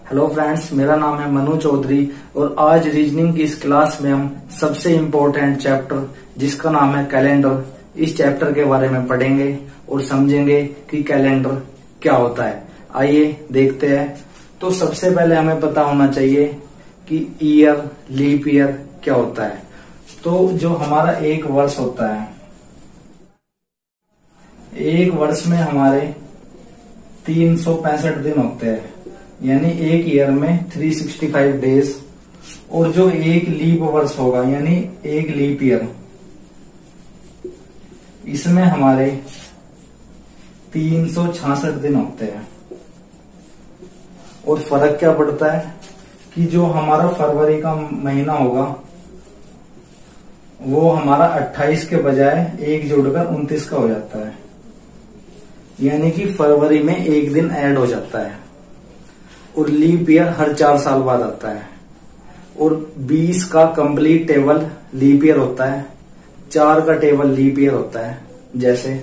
Hello friends, मेरा नाम है मनु चौधरी और आज रीजनिंग की इस क्लास में हम सबसे इम्पोर्टेंट चैप्टर जिसका नाम है कैलेंडर, इस चैप्टर के बारे में पढ़ेंगे और समझेंगे कि कैलेंडर क्या होता है। आइए देखते हैं। तो सबसे पहले हमें पता होना चाहिए कि ईयर, लीप ईयर क्या होता है। तो जो हमारा एक वर्ष होता है, एक वर्ष में हमारे 365 दिन होते हैं, यानी एक ईयर में 365 डेज। और जो एक लीप वर्ष होगा यानी एक लीप ईयर, इसमें हमारे 366 दिन होते हैं। और फर्क क्या पड़ता है कि जो हमारा फरवरी का महीना होगा वो हमारा 28 के बजाय एक जोड़कर 29 का हो जाता है, यानी कि फरवरी में एक दिन ऐड हो जाता है। और लीप ईयर हर 4 साल बाद आता है। और 20 का कंप्लीट टेबल लीप ईयर होता है, 4 का टेबल लीप ईयर होता है। जैसे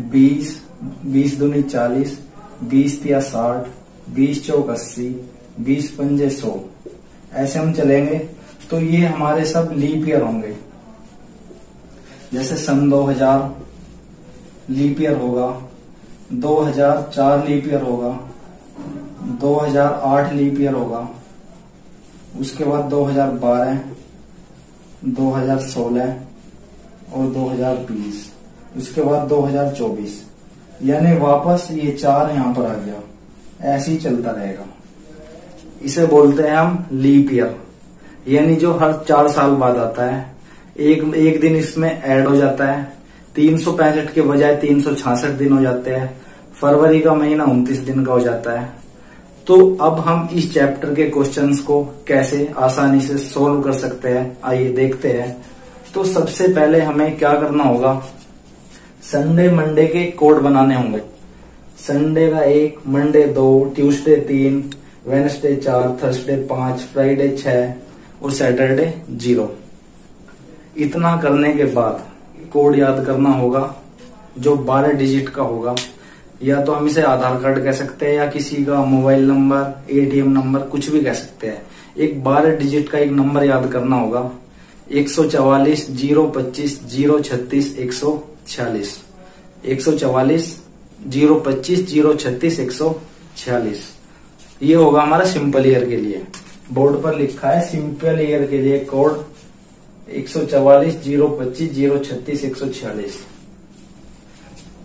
20 दूनी 40, 20 तिया 60, 20 चौक 80, 20 पंजे 100, ऐसे हम चलेंगे तो ये हमारे सब लीप ईयर होंगे। जैसे सन 2000 लीप ईयर होगा, 2004 लीप ईयर होगा, 2008 लीप ईयर होगा, उसके बाद 2012, 2016 और 2020, उसके बाद 2024, यानी वापस ये 4 यहां पर आ गया। ऐसे ही चलता रहेगा। इसे बोलते हैं हम लीप ईयर, यानी जो हर 4 साल बाद आता है। एक दिन इसमें ऐड हो जाता है, 365 के बजाय 366 दिन हो जाते हैं। फरवरी का महीना 29 दिन का हो जाता है। तो अब हम इस चैप्टर के क्वेश्चंस को कैसे आसानी से सोल्व कर सकते हैं, आइए देखते हैं। तो सबसे पहले हमें क्या करना होगा, संडे मंडे के कोड बनाने होंगे। संडे का 1, Monday 2, Tuesday 3, Wednesday 4, Thursday 5, Friday 6 और सैटरडे 0। इतना करने के बाद कोड याद करना होगा जो 12 डिजिट का होगा। या तो हम इसे आधार कार्ड कह सकते हैं या किसी का मोबाइल नंबर, एटीएम नंबर, कुछ भी कह सकते हैं। एक 12 डिजिट का एक नंबर याद करना होगा, 144 025 036 146, 144 025 036 146। ये होगा हमारा सिंपल ईयर के लिए। बोर्ड पर लिखा है सिंपल ईयर के लिए कोड 144 025 036 146।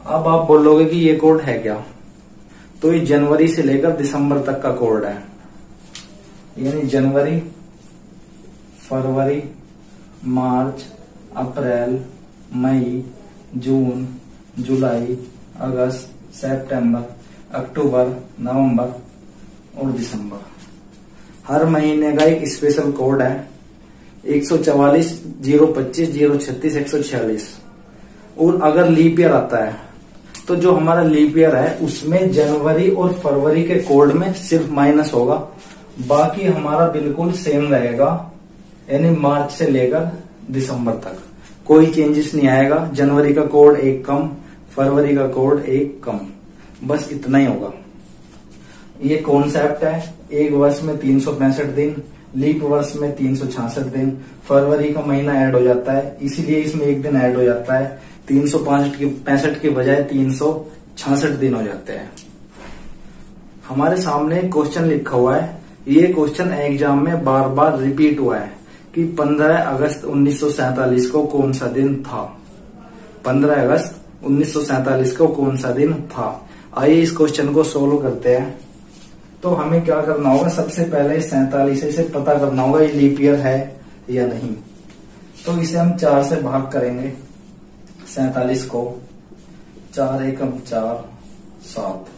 अब आप बोलोगे कि ये कोड है क्या, तो ये जनवरी से लेकर दिसंबर तक का कोड है। यानी जनवरी, फरवरी, मार्च, अप्रैल, मई, जून, जुलाई, अगस्त, सितंबर, अक्टूबर, नवंबर और दिसंबर। हर महीने का एक स्पेशल कोड है 144 025 036 146। और अगर लीप ईयर आता है तो जो हमारा लीप ईयर है उसमें जनवरी और फरवरी के कोड में सिर्फ माइनस होगा, बाकी हमारा बिल्कुल सेम रहेगा। यानी मार्च से लेकर दिसंबर तक कोई चेंजेस नहीं आएगा। जनवरी का कोड 1 कम, फरवरी का कोड 1 कम, बस इतना ही होगा। ये कॉन्सेप्ट है। एक वर्ष में 365 दिन, लीप वर्ष में 366 दिन, फरवरी का महीना ऐड हो जाता है, इसीलिए इसमें एक दिन ऐड हो जाता है। 365 के बजाय 366 दिन हो जाते हैं। हमारे सामने क्वेश्चन लिखा हुआ है। ये क्वेश्चन एग्जाम में बार बार रिपीट हुआ है कि 15 अगस्त 1947 को कौन सा दिन था। 15 अगस्त 1947 को कौन सा दिन था। आइए इस क्वेश्चन को सोल्व करते हैं। तो हमें क्या करना होगा, सबसे पहले 47 से पता करना होगा ये लीप ईयर है या नहीं। तो इसे हम 4 से भाग करेंगे 47 को। 4 एकम 4 7,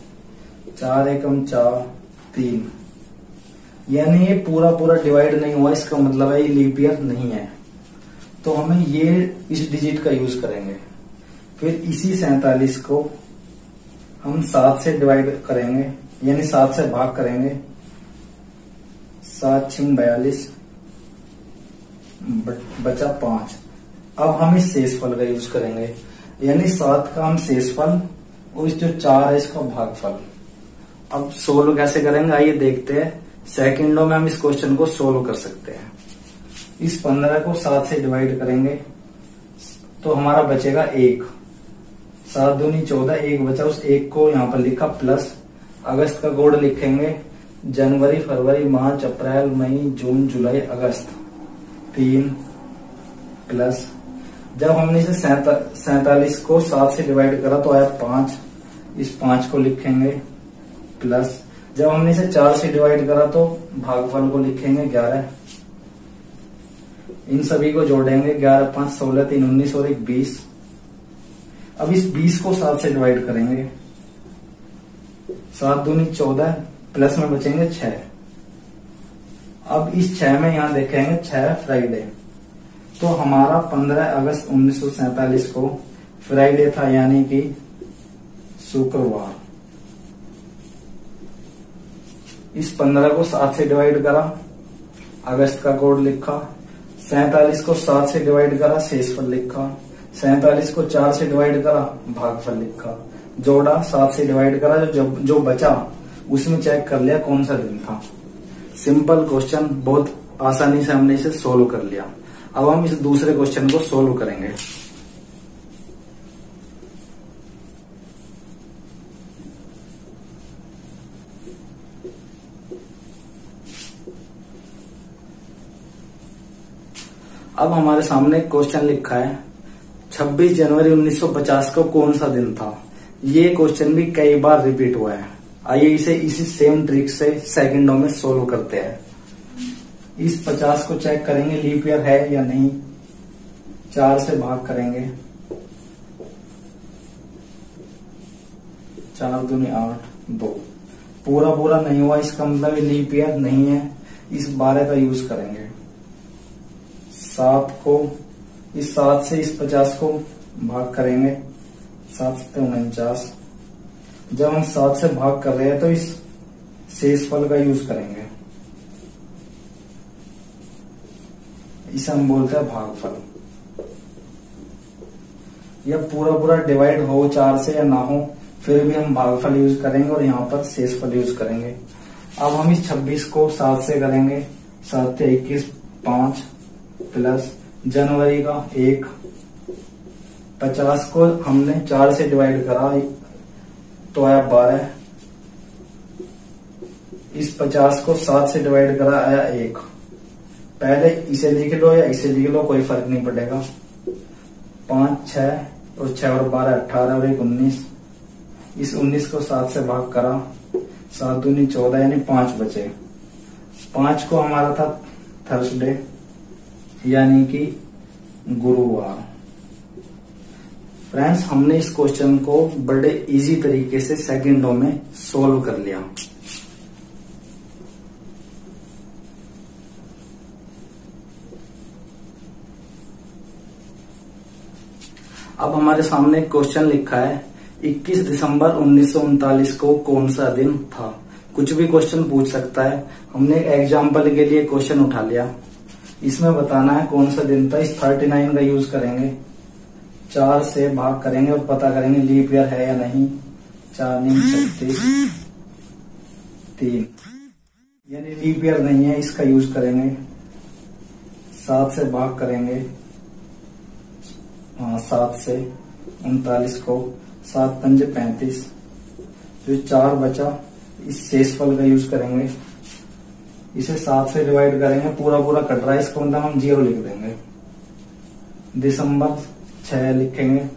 4 एकम 4 3, यानी ये पूरा डिवाइड नहीं हुआ, इसका मतलब है ये लीप ईयर नहीं है। तो हमें ये इस डिजिट का यूज करेंगे। फिर इसी 47 को हम 7 से डिवाइड करेंगे, यानी 7 से भाग करेंगे। 7 6 42, बचा 5। अब हम इस शेषफल का यूज करेंगे, यानी 7 का हम शेषफल और इस जो 4 है इसका भागफल। अब सोल्व कैसे करेंगे आइए देखते हैं। सेकंडों में हम इस क्वेश्चन को सोल्व कर सकते हैं। इस 15 को 7 से डिवाइड करेंगे तो हमारा बचेगा 1। 7 दूनी 14, 1 बचा, उस 1 को यहाँ पर लिखा प्लस। अगस्त का कोड लिखेंगे जनवरी, फरवरी, मार्च, अप्रैल, मई, जून, जुलाई, अगस्त 3 प्लस। जब हमने इसे 47 को 7 से डिवाइड करा तो आया 5। इस 5 को लिखेंगे प्लस। जब हमने इसे 4 से डिवाइड करा तो भागफल को लिखेंगे 11। इन सभी को जोड़ेंगे 11, 5, 16, 3, 19 और 1 20। अब इस 20 को 7 से डिवाइड करेंगे। 7 दूनी 14 प्लस में बचेंगे 6। अब इस 6 में यहां देखेंगे 6 फ्राइडे, तो हमारा 15 अगस्त 1947 को फ्राइडे था, यानी कि शुक्रवार। इस 15 को 7 से डिवाइड करा, अगस्त का कोड लिखा। 47 को 7 से डिवाइड करा, शेषफल लिखा। 47 को 4 से डिवाइड करा, भागफल लिखा। जोड़ा, 7 से डिवाइड करा, जो बचा उसमें चेक कर लिया कौन सा दिन था। सिंपल क्वेश्चन, बहुत आसानी से हमने इसे सोल्व कर लिया। अब हम इस दूसरे क्वेश्चन को सोल्व करेंगे। अब हमारे सामने क्वेश्चन लिखा है 26 जनवरी 1950 को कौन सा दिन था। ये क्वेश्चन भी कई बार रिपीट हुआ है। आइए इसे इसी सेम ट्रिक से सेकंडों में सोल्व करते हैं। इस 50 को चेक करेंगे लीप ईयर है या नहीं। 4 से भाग करेंगे, 4 दूनी 8, 2। पूरा नहीं हुआ, इसका मतलब लीप ईयर नहीं है। इस 12 का यूज करेंगे। 7 को इस 7 से इस 50 को भाग करेंगे, 7 से 49। जब हम 7 से भाग कर रहे हैं तो इस शेषफल का यूज करेंगे। इसे हम बोलते हैं भागफल। यह पूरा डिवाइड हो 4 से या ना हो, फिर भी हम भागफल यूज करेंगे और यहाँ पर शेषफल यूज करेंगे। अब हम इस 26 को 7 से करेंगे, 7 से 21, 5 प्लस जनवरी का 1। 50 को हमने 4 से डिवाइड करा तो आया 12। इस 50 को 7 से डिवाइड करा आया 1। पहले इसे लिख लो या इसे लिख लो, कोई फर्क नहीं पड़ेगा। 5, 6 और 6 और 12 18 और 1 19। इस 19 को 7 से भाग करा, 7 दूनी 14, यानी 5 बचे। 5 को हमारा था थर्सडे, यानी कि गुरुवार। फ्रेंड्स, हमने इस क्वेश्चन को बड़े इजी तरीके से सेकंडों में सोल्व कर लिया। अब हमारे सामने क्वेश्चन लिखा है 21 दिसंबर 1939 को कौन सा दिन था। कुछ भी क्वेश्चन पूछ सकता है। हमने एग्जाम्पल के लिए क्वेश्चन उठा लिया। इसमें बताना है कौन सा दिन था। इस 39 का यूज करेंगे, 4 से भाग करेंगे और पता करेंगे लीप ईयर है या नहीं। 4 नहीं 36, 3 यानी लीप ईयर नहीं है, इसका यूज करेंगे। 7 से भाग करेंगे, 7 से 39 को, 7 पंजे 35। जो 4 बचा, इस शेषफल का यूज करेंगे। इसे 7 से डिवाइड करेंगे, पूरा कट रहा है, इसको मतलब हम 0 लिख देंगे। दिसंबर 6 लिखेंगे।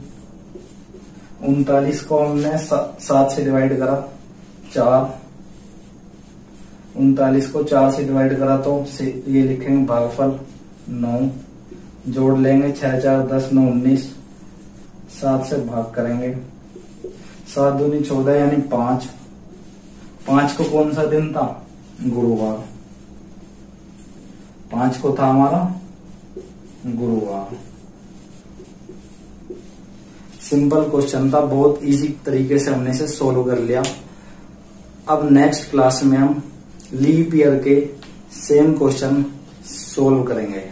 39 को हमने 7 से डिवाइड करा, 4। 39 को 4 से डिवाइड करा तो ये लिखेंगे भागफल 9। जोड़ लेंगे 6, 4, 10, 9, 19। 7 से भाग करेंगे, 7 दूनी 14, यानी 5। 5 को कौन सा दिन था? गुरुवार। 5 को था हमारा गुरुवार। सिंपल क्वेश्चन था, बहुत इजी तरीके से हमने इसे सोल्व कर लिया। अब नेक्स्ट क्लास में हम लीप ईयर के सेम क्वेश्चन सोल्व करेंगे।